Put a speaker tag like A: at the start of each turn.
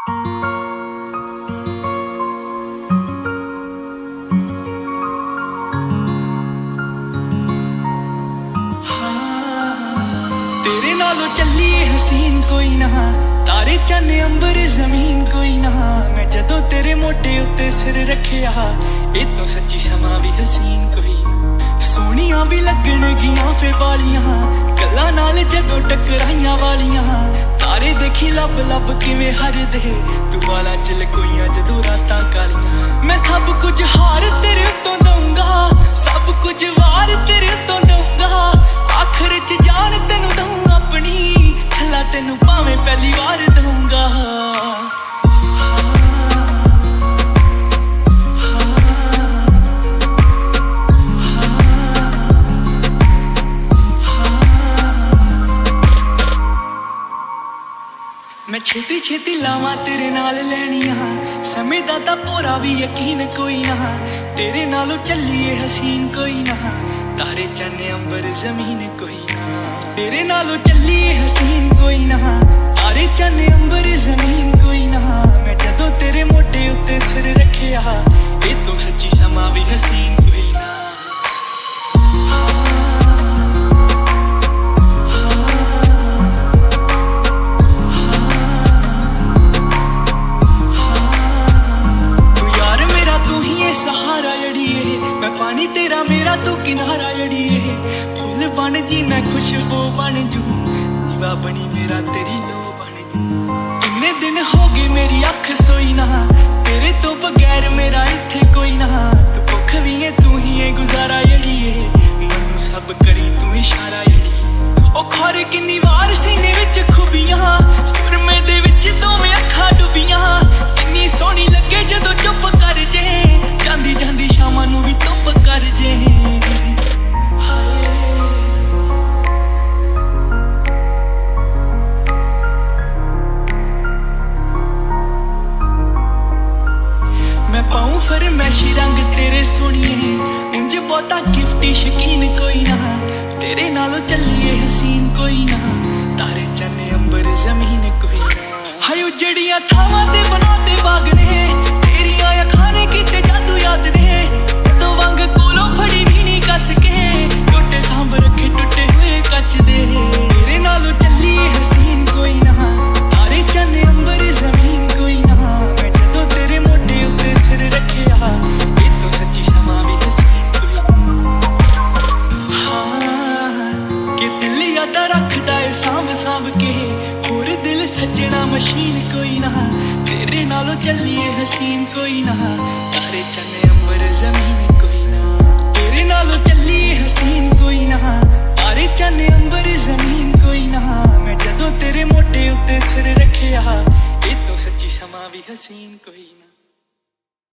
A: तेरे नालों चली हसीन कोई ना, तारे चन अंबर जमीन कोई ना। मैं जदों तेरे मोटे उत्ते सिर रखिया, ए तो सच्ची समा भी हसीन कोई। सोहणियां भी लगण गियां फे वालियां, गल्लां नाल जदों टकराइयां वालियां। तारे देखी लब लब किवें हरदे, तू वालां च लकोइयां जदों रातां कालियां। मैं सब कुछ हार तेरे उत्तों दूंगा, सब कुछ वार तेरे उत्तों दूंगा। आखिर च जान तेनू दूं अपनी, छला तेनू भावें पहली वार दूंगा। मैं छेती छेती लावां तेरे नाल लैनियां, समय दा तां पूरा भी यकीन कोई ना। तेरे नालों चलिए हसीन कोई ना, तारे चन अंबर जमीन कोई ना। तेरे नालों चलिए हसीन कोई ना, तारे चन अंबर जमीन कोई ना। मैं जदों तेरे मोटे उत्ते सिर रखिया, ए तो सच्ची समा भी हसीन कोई ना। सहारा जड़िए, मैं पानी तेरा मेरा तू किनारा जड़िए। फूल बन जी मैं खुशबू बन जू, नीवा बनी मेरा तेरी लो बन जू। किन्ने दिन हो गए मेरी अख सोई ना, तेरे तो बगैर मेरा इत्थे कोई ना। तू भुख भी है तू ही है गुजारा जड़िए, मनु सब करी तू इशारा जड़िए। ओ खौर किन्नी वार सीने विच खुबियां, सुरमे दे विच दोवें अखां डुबियां। किन्नी सोहनी लगे जदों चुप कर जे, जांदी जांदी शामां नू भी धुप कर जे। मैं पाऊं फरमैशी रंग तेरे सोहणिए, उंज बहुता गिफ्टी शकीन कोई ना। तेरे नालों चलिए हसीन कोई ना, तारे चन अंबर जमीन कोई ना। हाय उजड़ियां थावां ते बनाते बाग ने, तेरियां अखां ने कीते जादू याद ने। जदों वंग कोलों फड़ी भी नहीं कस के, टोटे सांभ रखे टुटे हुए कच दे। तेरे नालों चलिए हसीन कोई ना, तारे चन अंबर जमीन कोई ना। मैं जदों तेरे मोटे उत्ते सिर रखिया, ए तो सच्ची समा भी हसीन कोई ना। हाँ कि दिल यादा रखदा है सांभ सांभ के, होर दिल सजना मशीन कोई ना। तेरे नालों चलिए हसीन कोई ना, तारे चन अंबर जमीन कोई ना। तेरे नालों चलिए हसीन कोई ना, तारे चन अंबर जमीन कोई ना। मैं जदों तेरे मोटे उत्ते सिर रखिया, ए तो सच्ची समा भी हसीन कोई ना।